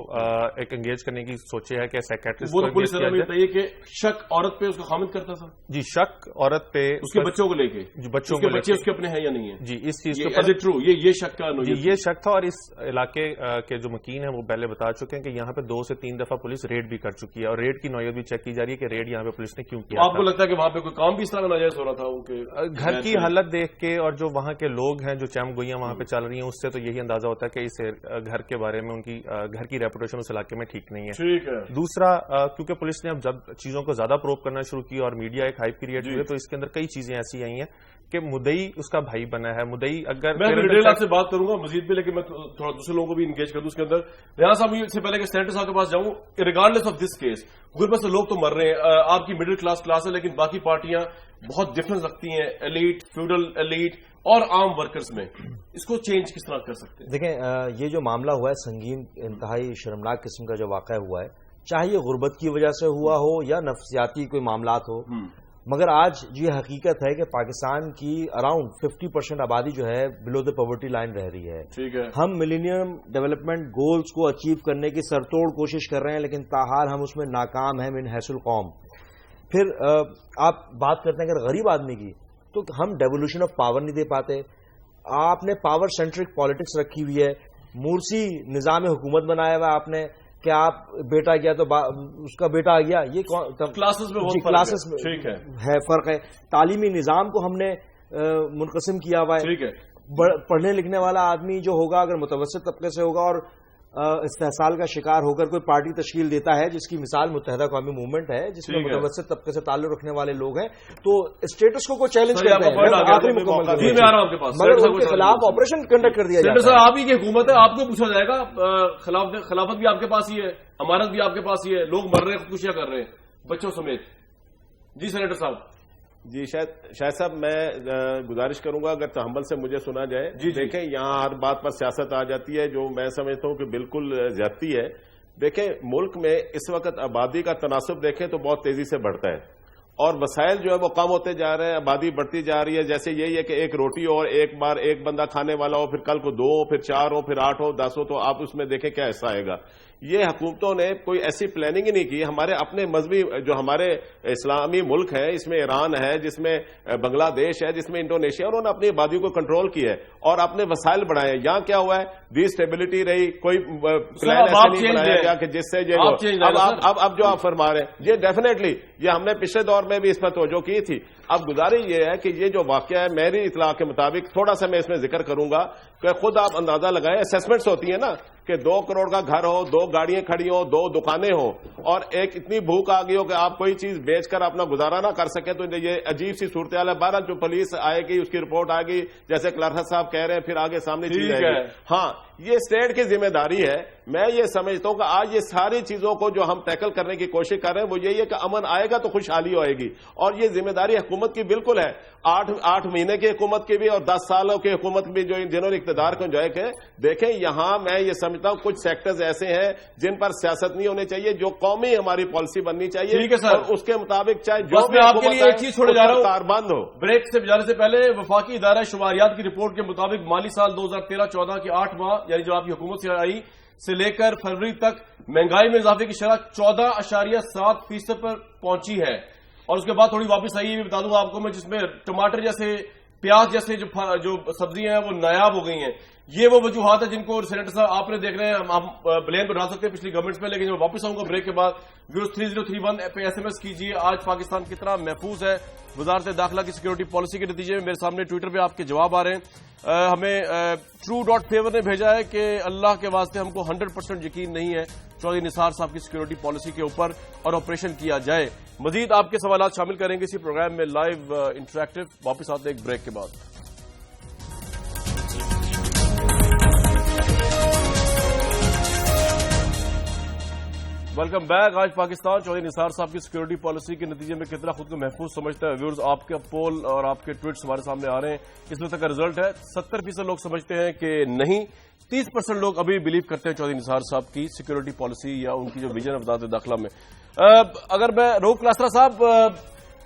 ایک انگیج کرنے کی سوچی ہے کہ سائیکیٹرسٹ وہ پولیس نے بتایا کہ شک عورت پہ اس کو خامد کرتا تھا. جی شک عورت پہ اس کے بچوں کو لے کے, بچوں کے بچے اس کے اپنے ہیں یا نہیں ہیں. جی اس چیز ٹرو یہ شک کا جی یہ شک تھا. اور اس علاقے کے جو مکین ہیں وہ پہلے بتا چکے ہیں کہ یہاں پہ 2 سے 3 دفعہ پولیس ریڈ بھی کر چکی ہے, اور ریڈ کی نوعیت بھی چیک کی جا رہی ہے کہ ریڈ یہاں پہ پولیس نے کیوں کیا. آپ کو لگتا ہے کہ وہاں پہ کوئی کام بھی اس طرح ناجائز ہو رہا تھا ان کے گھر کی حالت دیکھ کے, اور جو وہاں کے لوگ ہیں جو چم گوئیاں وہاں پہ چل رہی ہیں, اس سے تو یہی اندازہ ہوتا ہے کہ اس گھر کے بارے میں ان کی گھر کی ریپوٹیشن اس علاقے میں ٹھیک نہیں ہے. دوسرا, کیونکہ پولیس نے اب جب چیزوں کو زیادہ پروب کرنا شروع کی اور میڈیا ایک ہائپ کریٹ ہوئی, تو اس کے اندر کئی چیزیں ایسی آئی ہیں کہ مدعی اس کا بھائی بنا ہے. مدعی اگر میں ڈیٹیل آپ سے بات کروں گا مزید بھی, لیکن میں تھوڑا دوسرے لوگوں کو بھی انگیج کر دوں اس کے اندر. ریاض صاحب اس سے پہلے کہ سینیٹر صاحب کے پاس جاؤں, ریگارڈلیس آف دس کیس غربت سے لوگ تو مر رہے ہیں, آپ کی مڈل کلاس ہے, لیکن باقی پارٹیاں بہت ڈفرنس رکھتی ہیں ایلیٹ، فیوڈل ایلیٹ اور عام ورکرز میں، اس کو چینج کس طرح کر سکتے ہیں؟ دیکھیں، یہ جو معاملہ ہوا ہے سنگین، انتہائی شرمناک قسم کا جو واقعہ ہوا ہے، چاہے یہ غربت کی وجہ سے ہوا ہو یا نفسیاتی کوئی معاملات ہو، مگر آج یہ حقیقت ہے کہ پاکستان کی اراؤنڈ 50% آبادی جو ہے بلو دا پاورٹی لائن رہ رہی ہے۔ ٹھیک ہے، ہم ملینیم ڈیولپمنٹ گولز کو اچیو کرنے کی سرتوڑ کوشش کر رہے ہیں، لیکن تاحال ہم اس میں ناکام ہیں من حیث القوم۔ پھر آپ بات کرتے ہیں اگر غریب آدمی کی، تو ہم ڈیولیوشن آف پاور نہیں دے پاتے۔ آپ نے پاور سینٹرک پالیٹکس رکھی ہوئی ہے، مورسی نظام حکومت بنایا ہوا آپ نے کہ آپ بیٹا گیا تو اس کا بیٹا آ گیا، یہ کلاسز میں کلاسز ٹھیک ہے فرق ہے۔ تعلیمی نظام کو ہم نے منقسم کیا ہوا ہے۔ ٹھیک ہے، پڑھنے لکھنے والا آدمی جو ہوگا اگر متوسط طبقے سے ہوگا اور استحصال کا شکار ہو کر کوئی پارٹی تشکیل دیتا ہے، جس کی مثال متحدہ قومی موومنٹ ہے جس میں متوسط طبقے سے تعلق رکھنے والے لوگ ہیں، تو اسٹیٹس کو چیلنج کرتے ہیں، مگر ان کے خلاف آپریشن کنڈکٹ کر دیا جاتا ہے۔ آپ ہی کی حکومت ہے، آپ کو پوچھا جائے گا، خلافت بھی آپ کے پاس ہی ہے، امارت بھی آپ کے پاس ہی ہے، لوگ مر رہے ہیں، خودکشیاں کر رہے ہیں بچوں سمیت۔ جی سینیٹر صاحب۔ جی شاہد صاحب، میں گزارش کروں گا اگر تحمل سے مجھے سنا جائے۔ جی دیکھیں، یہاں ہر بات پر سیاست آ جاتی ہے جو میں سمجھتا ہوں کہ بالکل زیادتی ہے۔ دیکھیں، ملک میں اس وقت آبادی کا تناسب دیکھیں تو بہت تیزی سے بڑھتا ہے اور وسائل جو ہے وہ کم ہوتے جا رہے ہیں، آبادی بڑھتی جا رہی ہے۔ جیسے یہی ہے کہ ایک روٹی اور ایک بار ایک بندہ کھانے والا ہو، پھر کل کو 2 ہو، پھر 4 ہو، پھر 8 ہو، 10 ہو، تو آپ اس میں دیکھیں کیا حصہ آئے گا۔ یہ حکومتوں نے کوئی ایسی پلاننگ ہی نہیں کی۔ ہمارے اپنے مذہبی جو ہمارے اسلامی ملک ہیں، اس میں ایران ہے، جس میں بنگلہ دیش ہے، جس میں انڈونیشیا، انہوں نے اپنی آبادی کو کنٹرول کیا ہے اور اپنے وسائل بڑھائے۔ یہاں کیا ہوا ہے؟ ڈی اسٹیبلٹی رہی، کوئی پلان ایسا نہیں بنایا گیا کہ جس سے یہ اب جو آپ فرما رہے ہیں، یہ ڈیفینیٹلی یہ ہم نے پچھلے دور میں بھی اس پر توجہ کی تھی۔ اب گزارش یہ ہے کہ یہ جو واقعہ ہے، میری اطلاع کے مطابق تھوڑا سا میں اس میں ذکر کروں گا کہ خود آپ اندازہ لگائیں، اسیسمنٹس ہوتی ہیں نا کہ 2 کروڑ کا گھر ہو، 2 گاڑیاں کھڑی ہوں، 2 دکانیں ہوں اور ایک اتنی بھوک آ گئی ہو کہ آپ کوئی چیز بیچ کر اپنا گزارا نہ کر سکے، تو یہ عجیب سی صورتحال ہے۔ 12 جو پولیس آئے گی، اس کی رپورٹ آئے گی، جیسے کلرک صاحب کہہ رہے ہیں، پھر آگے سامنے چیز آئے گی۔ ہاں، یہ اسٹیٹ کی ذمہ داری ہے۔ میں یہ سمجھتا ہوں کہ آج یہ ساری چیزوں کو جو ہم ٹیکل کرنے کی کوشش کر رہے ہیں وہ یہی ہے کہ امن آئے گا تو خوشحالی ہوئے گی، اور یہ ذمہ داری حکومت کی بالکل ہے۔ 8 مہینے کی حکومت کی بھی اور 10 سالوں کی حکومت بھی جو جنہوں نے اقتدار کو انجوائے کیا۔ دیکھیں، یہاں میں یہ سمجھتا ہوں کچھ سیکٹرز ایسے ہیں جن پر سیاست نہیں ہونی چاہیے، جو قومی ہماری پالیسی بننی چاہیے اور اس کے مطابق چاہے جو میں آپ کے لیے ایک چیز چھوڑے جا رہا ہوں، کاربند ہو۔ بریک سے جانے سے پہلے وفاقی ادارہ شماریات کی رپورٹ کے مطابق مالی سال 2013-14 کے 8 ماہ یعنی جو آپ کی حکومت سے آئی سے لے کر فروری تک مہنگائی میں اضافے کی شرح 14.7% پر پہنچی ہے، اور اس کے بعد تھوڑی واپس آئی۔ یہ بھی بتا دوں آپ کو میں، جس میں ٹماٹر جیسے، پیاز جیسے جو سبزیاں ہیں وہ نایاب ہو گئی ہیں۔ یہ وہ وجوہات ہیں جن کو سینیٹر صاحب آپ نے دیکھ رہے ہیں، ہم بلیم تو ڈال سکتے ہیں پچھلی گورنمنٹ میں، لیکن میں واپس آؤں گا بریک کے بعد۔ 3031 پہ SMS کیجیے، آج پاکستان کتنا محفوظ ہے وزارت داخلہ کی سیکورٹی پالیسی کے نتیجے میں؟ میرے سامنے ٹویٹر پہ آپ کے جواب آ رہے ہیں۔ ہمیں true.favor نے بھیجا ہے کہ اللہ کے واسطے ہم کو 100% یقین نہیں ہے چودھری نثار صاحب کی سیکورٹی پالیسی کے اوپر اور آپریشن کیا جائے۔ مزید آپ کے سوالات شامل کریں گے اسی پروگرام میں لائیو انٹریکٹیو۔ واپس آتے ہیں ایک بریک کے بعد۔ Welcome back. آج پاکستان چودھری نثار صاحب کی سیکورٹی پالیسی کے نتیجے میں کتنا خود کو محفوظ سمجھتا ہے؟ ویورز، آپ کا پول اور آپ کے ٹویٹس ہمارے سامنے آ رہے ہیں۔ اس وقت کا رزلٹ ہے 70% لوگ سمجھتے ہیں کہ نہیں، 30% لوگ ابھی بلیو کرتے ہیں چودھری نثار صاحب کی سیکورٹی پالیسی یا ان کی جو ویژن ہے وزارت داخلہ میں۔ اگر میں روک کلاسرا صاحب،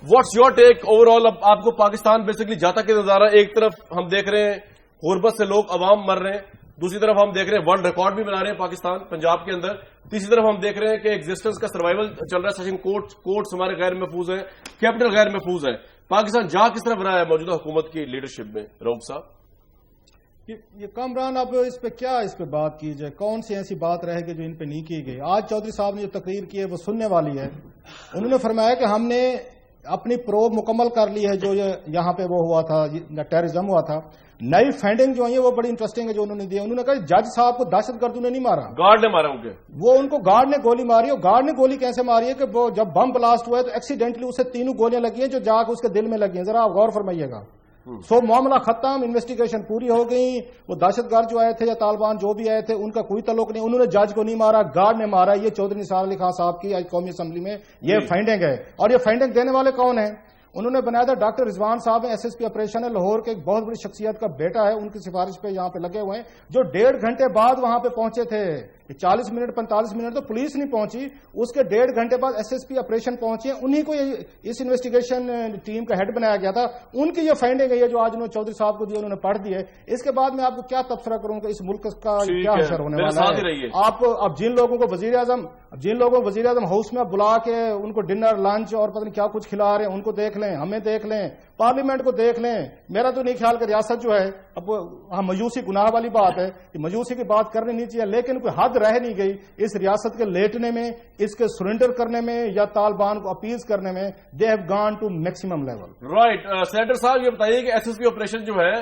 what's your take over all? اب آپ کو پاکستان بیسکلی جاتا کہ نظارہ، ایک طرف ہم دیکھ رہے ہیں غربت سے لوگ عوام مر رہے ہیں، دوسری طرف ہم دیکھ رہے ہیں ورلڈ ریکارڈ بھی بنا رہے ہیں پاکستان پنجاب کے اندر، تیسری طرف ہم دیکھ رہے ہیں کہ ایگزسٹنس کا سروائیول چل رہا ہے، سیشن کورٹس ہمارے غیر محفوظ ہیں، کیپٹل غیر محفوظ ہے۔ پاکستان جا کس طرف رہا ہے موجودہ حکومت کی لیڈرشپ میں؟ روک صاحب، یہ کامران، اب اس پہ بات کی جائے، کون سی ایسی بات رہے گی جو ان پہ نہیں کی گئی؟ آج چودھری صاحب نے جو تقریر کی ہے وہ سننے والی ہے۔ انہوں نے فرمایا کہ ہم نے اپنی پروب مکمل کر لی ہے، جو یہاں پہ وہ ہوا تھا، ٹیررزم ہوا تھا۔ نئی فائنڈنگ جو ہے وہ بڑی انٹرسٹنگ ہے جو انہوں نے دی۔ انہوں نے کہا جج صاحب کو دہشت گردوں نے نہیں مارا، گارڈ نے مارا، ان کو گارڈ نے گولی ماری۔ اور گارڈ نے گولی کیسے ماری ہے کہ وہ جب بم بلاسٹ ہوا ہے تو ایکسیڈنٹلی اسے 3 گولیاں لگی ہیں جو جا کے اس کے دل میں لگی ہیں۔ ذرا آپ غور فرمائیے گا۔ معاملہ ختم، انویسٹیگیشن پوری ہو گئی۔ وہ دہشت گرد جو آئے تھے یا طالبان جو بھی آئے تھے ان کا کوئی تعلق نہیں، انہوں نے جج کو نہیں مارا، گارڈ نے مارا۔ یہ چودھری نثار علی خان صاحب کی آج قومی اسمبلی میں یہ فائنڈنگ ہے۔ اور یہ فائنڈنگ دینے والے کون ہیں؟ انہوں نے بنایا تھا ڈاکٹر رضوان صاحب ہیں SSP آپریشن ہے لاہور کے، ایک بہت بڑی شخصیت کا بیٹا ہے، ان کی سفارش پہ یہاں پہ لگے ہوئے ہیں، جو 1.5 گھنٹے بعد وہاں پہ پہنچے تھے. 40 منٹ 45 منٹ تو پولیس نہیں پہنچی، اس کے 1.5 گھنٹے بعد SSP آپریشن پہنچے. انہی کو اس انویسٹیگیشن ٹیم کا ہیڈ بنایا گیا تھا. ان کی یہ فائنڈنگ ہے جو آج انہوں نے چودھری صاحب کو دی، انہوں نے پڑھ دی ہے. اس کے بعد میں آپ کو کیا تبصرہ کروں کہ اس ملک کا کیا حشر ہونے والا ہے. آپ اب جن لوگوں کو وزیر اعظم ہاؤس میں بلا کے ان کو ڈنر لنچ اور پتہ نہیں کیا کچھ کھلا رہے ہیں، ان کو دیکھ لیں، ہمیں دیکھ لیں، پارلیمنٹ کو دیکھ لیں. میرا تو نہیں خیال کہ ریاست جو ہے اب مایوسی گناہ والی بات ہے، مایوسی کی بات کرنی نہیں چاہیے، لیکن کوئی حد رہ نہیں گئی اس ریاست کے لیٹنے میں، اس کے سرنڈر کرنے میں یا طالبان کو اپیز کرنے میں. They have gone to maximum level. Right. Senator صاحب یہ بتائیے کہ SSP آپریشن جو ہے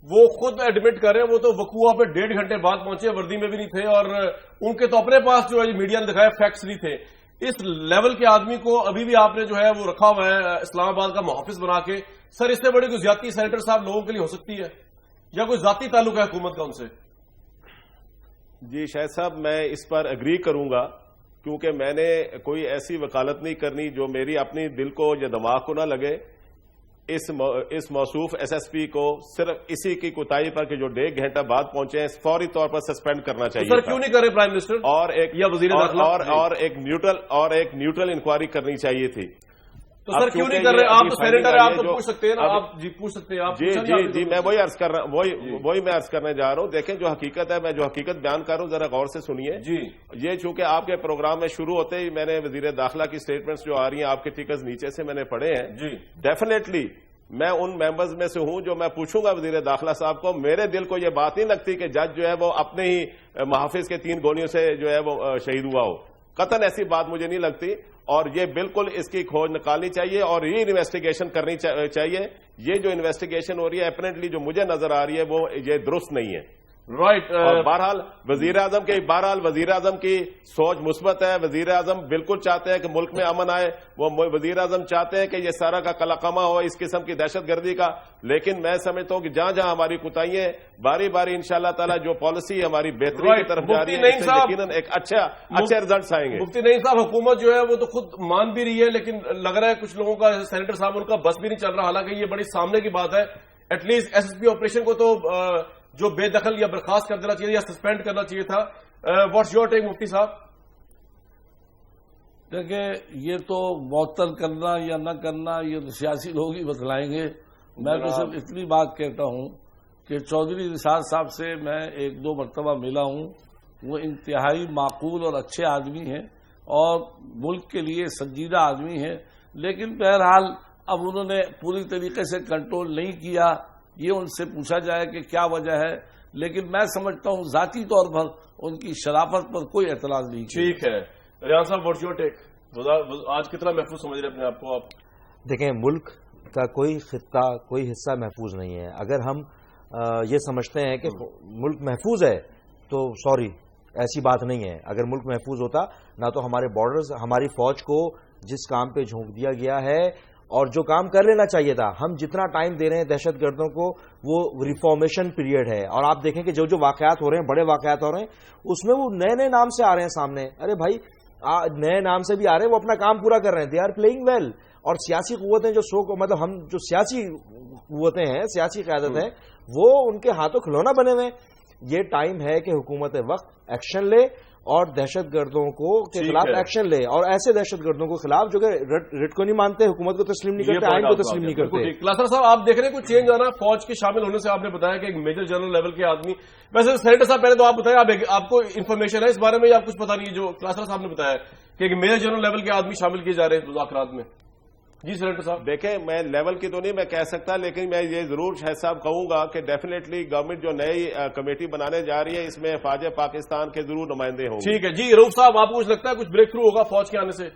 وہ خود ایڈمٹ کر رہے ہیں، وہ تو وقوع پہ 1.5 گھنٹے بعد پہنچے، وردی میں بھی نہیں تھے، اور ان کے تو اپنے پاس جو ہے میڈیا نے دکھایا فیکٹس نہیں تھے. اس لیول کے آدمی کو ابھی بھی آپ نے جو ہے وہ رکھا ہوا ہے اسلام آباد کا محافظ بنا کے. سر اس سے بڑی کوئی زیادتی سینیٹر صاحب لوگوں کے لیے ہو سکتی ہے یا کوئی ذاتی تعلق ہے حکومت کا ان سے؟ جی شاہد صاحب، میں اس پر اگری کروں گا، کیونکہ میں نے کوئی ایسی وکالت نہیں کرنی جو میری اپنی دل کو یا دماغ کو نہ لگے. اس موصوف SSP کو صرف اسی کی کوتاہی پر کہ جو 1.5 گھنٹہ بعد پہنچے ہیں فوری طور پر سسپینڈ کرنا چاہیے. سر کیوں نہیں کر رہے پرائم منسٹر یا وزیر داخلہ اور ایک نیوٹرل انکوائری کرنی چاہیے تھی. تو سر کیوں نہیں کر رہے؟ آپ تو سینیٹر ہیں، آپ تو پوچھ سکتے ہیں نا. آپ جی پوچھ سکتے ہیں. جی میں وہی عرض کر رہا ہوں، وہی میں عرض کرنے جا رہا ہوں. دیکھیں جو حقیقت ہے، میں جو حقیقت بیان کر رہا ہوں ذرا غور سے سنیے. جی یہ چونکہ آپ کے پروگرام میں شروع ہوتے ہی میں نے وزیر داخلہ کی سٹیٹمنٹس جو آ رہی ہیں آپ کے ٹکرز نیچے سے میں نے پڑھے ہیں. جی ڈیفینیٹلی میں ان ممبرز میں سے ہوں جو میں پوچھوں گا وزیر داخلہ صاحب کو. میرے دل کو یہ بات نہیں لگتی کہ جج جو ہے وہ اپنے ہی محافظ کے 3 گولیوں سے جو ہے وہ شہید ہوا ہو. قطعاً ایسی بات مجھے نہیں لگتی، اور یہ بالکل اس کی کھوج نکالنی چاہیے اور یہ انویسٹیگیشن کرنی چاہیے. یہ جو انویسٹیگیشن ہو رہی ہے اپیرنٹلی جو مجھے نظر آ رہی ہے وہ یہ درست نہیں ہے. رائٹ. بہرحال وزیر اعظم کی سوچ مثبت ہے. وزیر اعظم بالکل چاہتے ہیں کہ ملک میں امن آئے. وہ وزیر اعظم چاہتے ہیں کہ یہ سارا کا قلقمہ ہو اس قسم کی دہشت گردی کا. لیکن میں سمجھتا ہوں کہ جہاں جہاں ہماری کوتاہیاں باری باری انشاءاللہ تعالی جو پالیسی ہماری بہتری کی طرف جا رہی ہے یقیناً ایک اچھے رزلٹس آئیں گے. مفتی نعیم صاحب حکومت جو ہے وہ تو خود مان بھی رہی ہے، لیکن لگ رہا ہے کچھ لوگوں کا سینیٹر صاحب ان کا بس بھی نہیں چل رہا. حالانکہ یہ بڑی سامنے کی بات ہے. ایٹ لیسٹ SSP آپریشن کو تو جو بے دخل یا برخاست کر دینا چاہیے یا سسپینڈ کرنا چاہیے تھا. واٹس یور ٹیک مفتی صاحب؟ دیکھیں یہ تو معطل کرنا یا نہ کرنا یہ تو سیاسی لوگ ہی بتلائیں گے. میں تو صرف اتنی بات کہتا ہوں کہ چودھری نثار صاحب سے میں 1-2 مرتبہ ملا ہوں. وہ انتہائی معقول اور اچھے آدمی ہیں اور ملک کے لیے سنجیدہ آدمی ہیں، لیکن بہرحال اب انہوں نے پوری طریقے سے کنٹرول نہیں کیا. یہ ان سے پوچھا جائے کہ کیا وجہ ہے، لیکن میں سمجھتا ہوں ذاتی طور پر ان کی شرافت پر کوئی اعتراض نہیں. ٹھیک ہے ریان صاحب، واٹس یور ٹیک؟ آج کتنا محفوظ سمجھ رہے اپنے آپ کو آپ؟ دیکھیں ملک کا کوئی خطہ کوئی حصہ محفوظ نہیں ہے. اگر ہم یہ سمجھتے ہیں کہ ملک محفوظ ہے تو سوری، ایسی بات نہیں ہے. اگر ملک محفوظ ہوتا نہ تو ہمارے بارڈرز ہماری فوج کو جس کام پہ جھونک دیا گیا ہے اور جو کام کر لینا چاہیے تھا، ہم جتنا ٹائم دے رہے ہیں دہشت گردوں کو وہ ریفارمیشن پیریڈ ہے. اور آپ دیکھیں کہ جو واقعات ہو رہے ہیں، بڑے واقعات ہو رہے ہیں، اس میں وہ نئے نام سے آ رہے ہیں سامنے. ارے بھائی نئے نام سے بھی آ رہے ہیں، وہ اپنا کام پورا کر رہے ہیں. They are playing well. اور سیاسی قوتیں جو مطلب ہم جو سیاسی قوتیں ہیں، سیاسی قیادت ہے، وہ ان کے ہاتھوں کھلونا بنے ہوئے. یہ ٹائم ہے کہ حکومت وقت ایکشن لے اور دہشت گردوں کے خلاف ایکشن لے، اور ایسے دہشت گردوں کے خلاف جو کہ رٹ کو نہیں مانتے، حکومت کو تسلیم نہیں کرتے، آئین کو تسلیم نہیں کرتے. کلاسر صاحب آپ دیکھ رہے ہیں کوئی چینج آنا فوج کے شامل ہونے سے؟ آپ نے بتایا کہ ایک میجر جنرل لیول کے آدمی. ویسے سینیٹر صاحب پہلے تو آپ بتائیں، آپ کو انفارمیشن ہے اس بارے میں یا آپ کچھ پتا نہیں ہے جو کلاسر صاحب نے بتایا کہ ایک میجر جنرل لیول کے آدمی شامل کیے جا رہے ہیں مذاکرات میں؟ جی سینیٹر صاحب. دیکھیں میں لیول کی تو نہیں میں کہہ سکتا، لیکن میں یہ ضرور شاہد صاحب کہوں گا کہ ڈیفینیٹلی گورنمنٹ جو نئی کمیٹی بنانے جا رہی ہے اس میں فوج پاکستان کے ضرور نمائندے ہوں گے. ٹھیک ہے جی. روف صاحب آپ کو کچھ لگتا ہے کچھ بریک تھرو ہوگا فوج کے آنے سے؟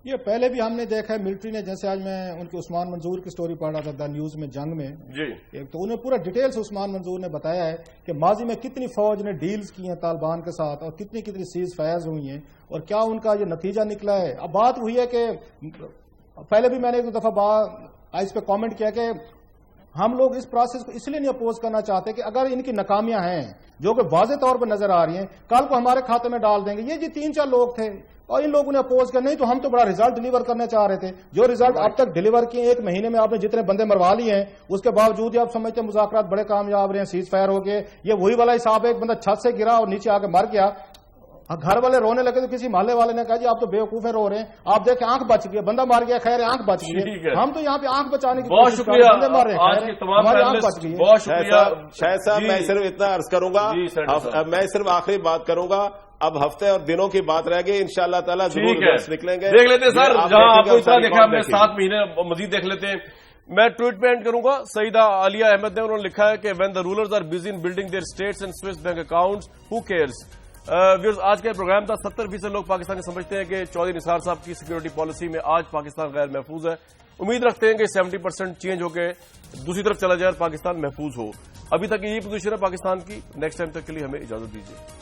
یہ پہلے بھی ہم نے دیکھا ہے ملٹری نے، جیسے آج میں ان کی عثمان منظور کی سٹوری پڑھ رہا تھا دا نیوز میں جنگ میں جی، ایک تو انہیں پورا ڈیٹیل سے عثمان منظور نے بتایا ہے کہ ماضی میں کتنی فوج نے ڈیلز کی ہیں طالبان کے ساتھ اور کتنی سیز فائرز ہوئی ہیں اور کیا ان کا یہ نتیجہ نکلا ہے. اب بات ہوئی ہے کہ پہلے بھی میں نے ایک دفعہ اس پہ کامنٹ کیا کہ ہم لوگ اس پروسیس کو اس لیے نہیں اپوز کرنا چاہتے کہ اگر ان کی ناکامیاں ہیں جو کہ واضح طور پر نظر آ رہی ہیں، کل کو ہمارے کھاتے میں ڈال دیں گے. یہ جی 3-4 لوگ تھے، اور ان لوگوں نے اپوز کیا نہیں تو ہم تو بڑا ریزلٹ ڈلیور کرنے چاہ رہے تھے. جو ریزلٹ اب تک ڈلیور کیے 1 مہینے میں آپ نے جتنے بندے مروا لیے ہیں اس کے باوجود ہی آپ سمجھتے ہیں مذاکرات بڑے کامیاب رہے ہیں, سیز فائر ہو گئے. یہ وہی والا حساب ہے, ایک بندہ چھت سے گرا اور نیچے آ کے مر گیا, گھر والے رونے لگے تو کسی محلے والے نے کہا جی آپ تو بیوقوف ہیں رو رہے ہیں, آپ دیکھیں آنکھ بچ گئی, بندہ مار گیا خیر آنکھ بچ گئی. ہم تو یہاں پہ آنکھ بچانے کی بہت شکریہ. بندے مار رہے ہیں ہماری آنکھ بچ گئی. بہت شکریہ شاہد صاحب. میں صرف اتنا عرض کروں گا, میں صرف آخری بات کروں گا, اب ہفتے اور دنوں کی بات رہ گئی, انشاءاللہ تعالیٰ ضرور نکلیں گے. دیکھ لیتے ہیں سر, جہاں آپ کو اتنا دیکھا ہم نے 7 مہینے مزید دیکھ لیتے ہیں. میں ٹویٹ پہ اینڈ کروں گا. سیدہ عالیہ احمد نے, انہوں نے لکھا ہے کہ when the rulers are busy in building their estates and Swiss bank accounts who cares. آج کا پروگرام تھا. 70% لوگ پاکستانی سمجھتے ہیں کہ چودھری نثار صاحب کی سیکورٹی پالیسی میں آج پاکستان غیر محفوظ ہے. امید رکھتے ہیں کہ 70% چینج ہو کے دوسری طرف چلا جائے اور پاکستان محفوظ ہو. ابھی تک یہی پوزیشن ہے پاکستان کی. نیکسٹ ٹائم تک کے لیے ہمیں اجازت دیجیے.